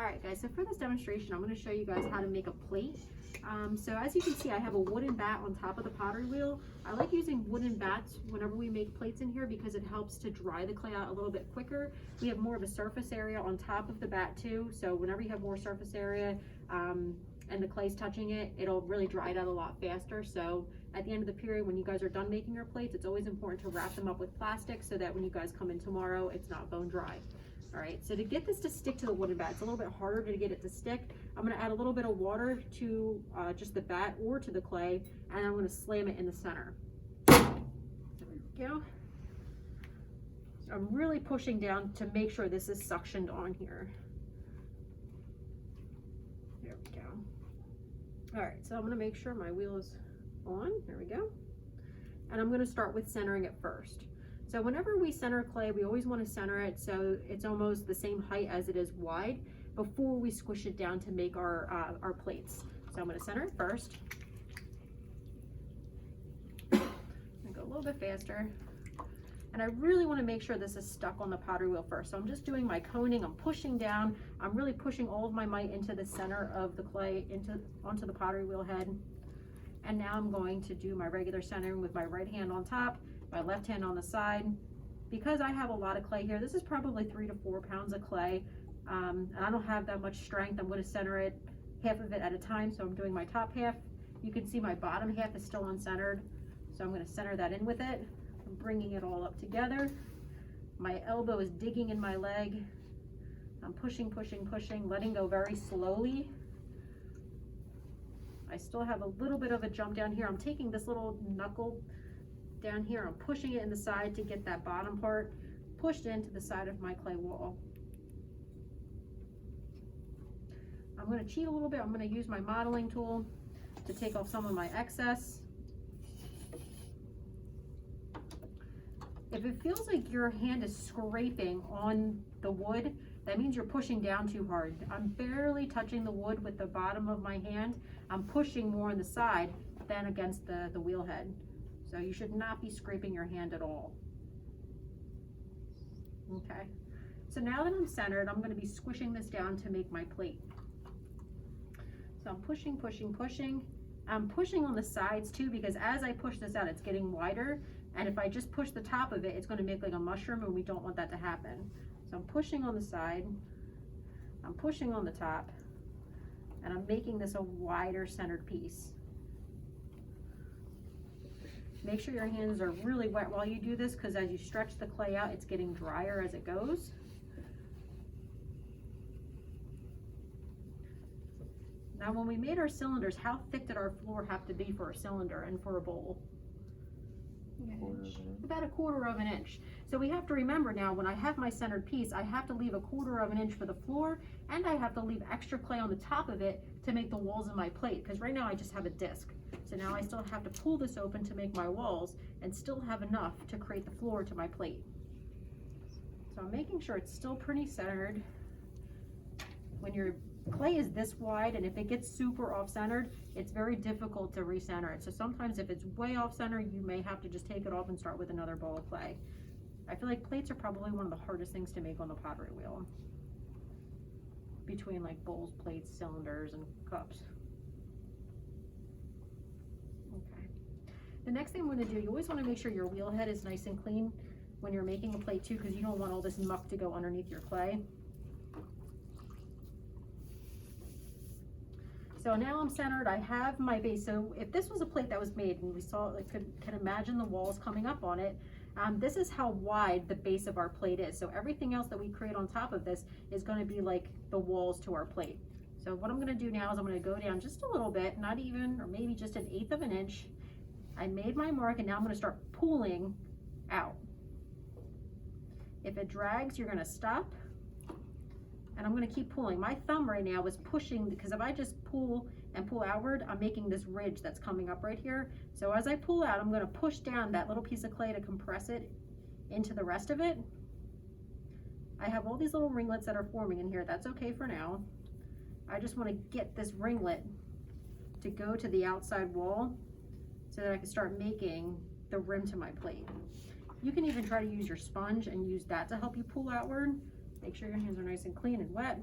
All right guys, so for this demonstration, I'm going to show you guys how to make a plate. So as you can see, I have a wooden bat on top of the pottery wheel. I like using wooden bats whenever we make plates in here because it helps to dry the clay out a little bit quicker. We have more of a surface area on top of the bat too, so whenever you have more surface area and the clay's touching it, it'll really dry it out a lot faster. So at the end of the period, when you guys are done making your plates, it's always important to wrap them up with plastic so that when you guys come in tomorrow, it's not bone dry. All right, so to get this to stick to the wooden bat, it's a little bit harder to get it to stick. I'm gonna add a little bit of water to just the bat or to the clay, and I'm gonna slam it in the center. There we go. So I'm really pushing down to make sure this is suctioned on here. There we go. All right, so I'm gonna make sure my wheel is on, there we go. And I'm gonna start with centering it first. So whenever we center clay, we always want to center it so it's almost the same height as it is wide before we squish it down to make our plates. So I'm going to center it first. I'm going to go a little bit faster. And I really want to make sure this is stuck on the pottery wheel first. So I'm just doing my coning, I'm pushing down. I'm really pushing all of my might into the center of the clay, onto the pottery wheel head. And now I'm going to do my regular centering with my right hand on top, my left hand on the side. Because I have a lot of clay here, this is probably 3 to 4 pounds of clay, and I don't have that much strength. I'm going to center it half of it at a time, so I'm doing my top half. You can see my bottom half is still uncentered, so I'm going to center that in with it. I'm bringing it all up together. My elbow is digging in my leg. I'm pushing, pushing, pushing, letting go very slowly. I still have a little bit of a jump down here. I'm taking this little knuckle down here, I'm pushing it in the side to get that bottom part pushed into the side of my clay wall. I'm going to cheat a little bit. I'm going to use my modeling tool to take off some of my excess. If it feels like your hand is scraping on the wood, that means you're pushing down too hard. I'm barely touching the wood with the bottom of my hand. I'm pushing more on the side than against the wheel head. So you should not be scraping your hand at all. Okay, so now that I'm centered, I'm going to be squishing this down to make my plate. So I'm pushing, pushing, pushing. I'm pushing on the sides too, because as I push this out, it's getting wider. And if I just push the top of it, it's going to make like a mushroom, and we don't want that to happen. So I'm pushing on the side, I'm pushing on the top, and I'm making this a wider centered piece. Make sure your hands are really wet while you do this, because as you stretch the clay out, it's getting drier as it goes. Now when we made our cylinders, how thick did our floor have to be for a cylinder and for a bowl? About 1/4 of an inch. So we have to remember now, when I have my centered piece, I have to leave 1/4 of an inch for the floor, and I have to leave extra clay on the top of it to make the walls of my plate, because right now I just have a disc. So now I still have to pull this open to make my walls and still have enough to create the floor to my plate. So I'm making sure it's still pretty centered. When your clay is this wide, and if it gets super off-centered, it's very difficult to recenter it. So sometimes if it's way off-center, you may have to just take it off and start with another ball of clay. I feel like plates are probably one of the hardest things to make on the pottery wheel, between like bowls, plates, cylinders, and cups. Okay. The next thing I'm going to do, you always want to make sure your wheel head is nice and clean when you're making a plate too, because you don't want all this muck to go underneath your clay. So now I'm centered, I have my base. So if this was a plate that was made and we saw, like, can imagine the walls coming up on it, this is how wide the base of our plate is. So everything else that we create on top of this is going to be like the walls to our plate. So what I'm going to do now is I'm going to go down just a little bit, not even, or maybe just 1/8 of an inch. I made my mark, and now I'm going to start pulling out. If it drags, you're going to stop. And I'm going to keep pulling. My thumb right now is pushing, because if I just pull and pull outward, I'm making this ridge that's coming up right here. So as I pull out, I'm going to push down that little piece of clay to compress it into the rest of it. I have all these little ringlets that are forming in here. That's okay for now. I just want to get this ringlet to go to the outside wall so that I can start making the rim to my plate. You can even try to use your sponge and use that to help you pull outward. Make sure your hands are nice and clean and wet.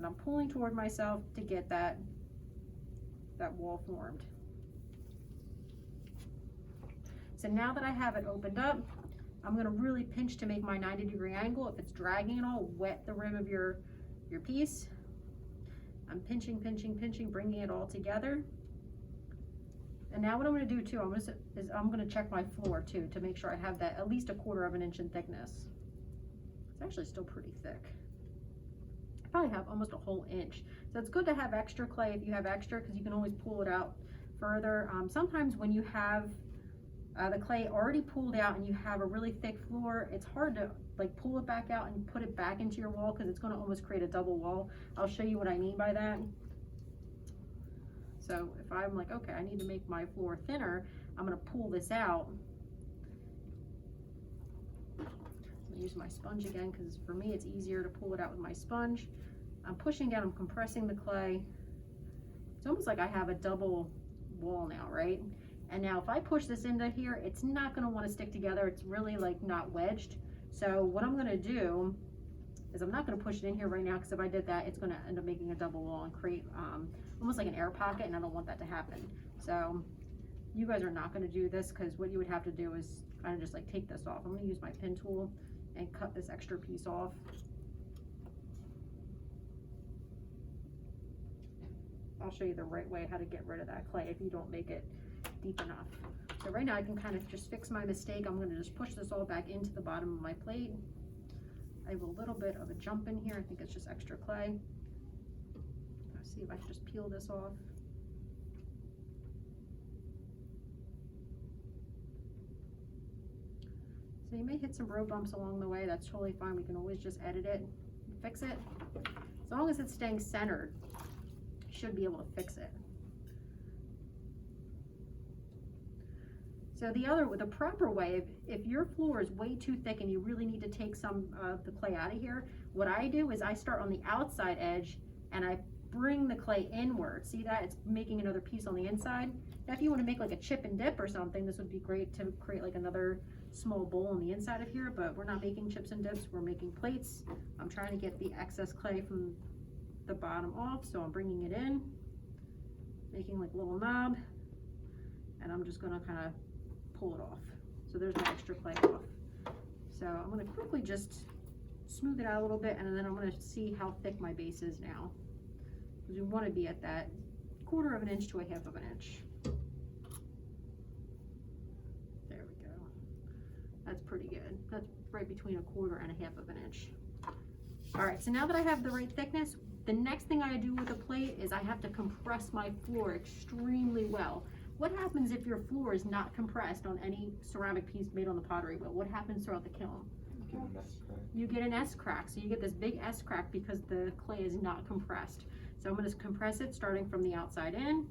and I'm pulling toward myself to get that wall formed. So now that I have it opened up, I'm gonna really pinch to make my 90-degree angle. If it's dragging at all, wet the rim of your piece. I'm pinching, pinching, pinching, bringing it all together. And now what I'm gonna do too, I'm gonna check my floor too to make sure I have that at least 1/4 inch in thickness. It's actually still pretty thick. I probably have almost a whole inch. So it's good to have extra clay if you have extra, because you can always pull it out further. Sometimes when you have the clay already pulled out and you have a really thick floor, it's hard to like pull it back out and put it back into your wall, because it's going to almost create a double wall. I'll show you what I mean by that. So if I'm like, okay, I need to make my floor thinner, I'm going to pull this out. I'm going to use my sponge again, because for me it's easier to pull it out with my sponge. I'm pushing down, I'm compressing the clay. It's almost like I have a double wall now, right? And now if I push this into here, it's not going to want to stick together. It's really like not wedged. So what I'm going to do is I'm not going to push it in here right now, because if I did that, it's going to end up making a double wall and create almost like an air pocket, and I don't want that to happen. So you guys are not going to do this, because what you would have to do is kind of just like take this off. I'm going to use my pin tool and cut this extra piece off. I'll show you the right way how to get rid of that clay if you don't make it deep enough. So right now I can kind of just fix my mistake. I'm going to just push this all back into the bottom of my plate. I have a little bit of a jump in here. I think it's just extra clay. Let's see if I can just peel this off. So you may hit some road bumps along the way. That's totally fine. We can always just edit it, fix it. As long as it's staying centered, you should be able to fix it. So the proper way, if your floor is way too thick and you really need to take some of the clay out of here, what I do is I start on the outside edge and I bring the clay inward. See that? It's making another piece on the inside. Now if you want to make like a chip and dip or something, this would be great to create like another small bowl on the inside of here, but we're not making chips and dips, we're making plates. I'm trying to get the excess clay from the bottom off, so I'm bringing it in, making like a little knob, and I'm just going to kind of pull it off. So there's my extra clay off. So I'm going to quickly just smooth it out a little bit, and then I'm going to see how thick my base is now, because we want to be at that 1/4 inch to 1/2 inch. There we go. That's pretty good. That's right between 1/4 and 1/2 inch. All right, so now that I have the right thickness, the next thing I do with a plate is I have to compress my floor extremely well. What happens if your floor is not compressed on any ceramic piece made on the pottery wheel? What happens throughout the kiln? You get an S crack. So you get this big S crack because the clay is not compressed. So I'm going to compress it starting from the outside in.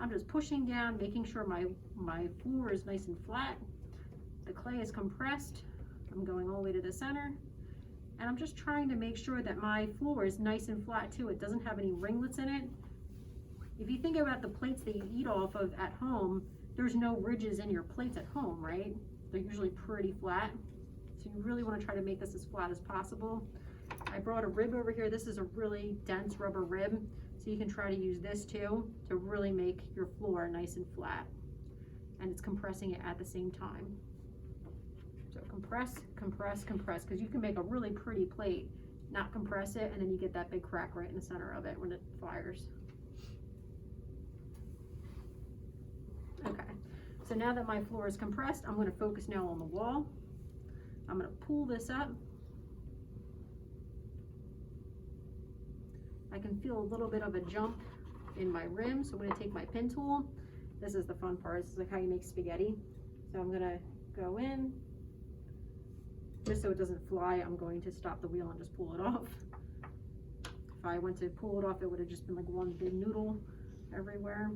I'm just pushing down, making sure my floor is nice and flat. The clay is compressed. I'm going all the way to the center. And I'm just trying to make sure that my floor is nice and flat too. It doesn't have any ringlets in it. If you think about the plates that you eat off of at home, there's no ridges in your plates at home, right? They're usually pretty flat. So you really want to try to make this as flat as possible. I brought a rib over here. This is a really dense rubber rib. So you can try to use this too to really make your floor nice and flat. And it's compressing it at the same time. So compress, compress, compress, because you can make a really pretty plate, not compress it, and then you get that big crack right in the center of it when it fires. Okay, so now that my floor is compressed, I'm going to focus now on the wall. I'm going to pull this up. I can feel a little bit of a jump in my rim, so I'm going to take my pin tool. This is the fun part. This is like how you make spaghetti. So I'm going to go in. Just so it doesn't fly, I'm going to stop the wheel and just pull it off. If I went to pull it off, it would have just been like one big noodle everywhere.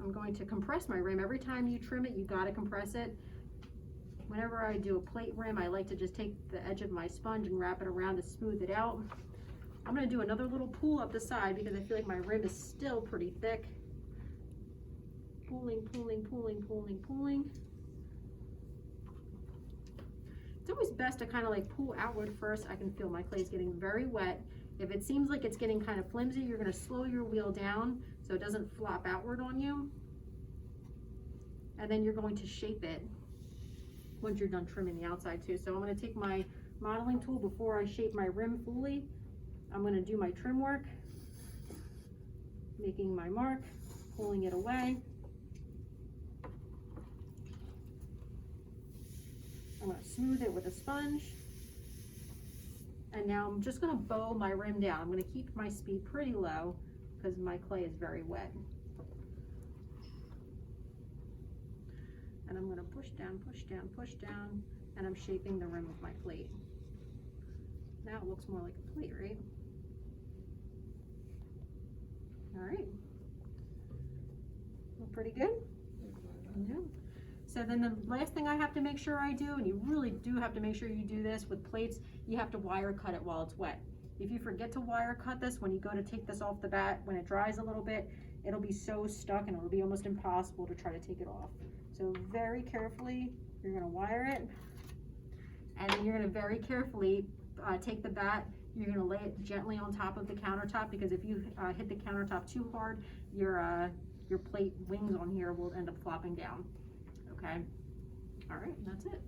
I'm going to compress my rim. Every time you trim it, you got to compress it. Whenever I do a plate rim, I like to just take the edge of my sponge and wrap it around to smooth it out. I'm going to do another little pull up the side because I feel like my rim is still pretty thick. Pulling, pulling, pulling, pulling, pulling. It's always best to kind of like pull outward first. I can feel my clay is getting very wet. If it seems like it's getting kind of flimsy, you're going to slow your wheel down so it doesn't flop outward on you. And then you're going to shape it once you're done trimming the outside too. So I'm going to take my modeling tool before I shape my rim fully. I'm going to do my trim work, making my mark, pulling it away. I'm going to smooth it with a sponge. And now I'm just going to bow my rim down. I'm going to keep my speed pretty low because my clay is very wet. And I'm going to push down, push down, push down, and I'm shaping the rim of my plate. Now it looks more like a plate, right? All right. Look pretty good? Yeah. So then the last thing I have to make sure I do, and you really do have to make sure you do this with plates, you have to wire cut it while it's wet. If you forget to wire cut this, when you go to take this off the bat, when it dries a little bit, it'll be so stuck and it'll be almost impossible to try to take it off. So very carefully, you're gonna wire it, and then you're gonna very carefully take the bat, you're gonna lay it gently on top of the countertop, because if you hit the countertop too hard, your plate wings on here will end up flopping down. Okay, all right, that's it.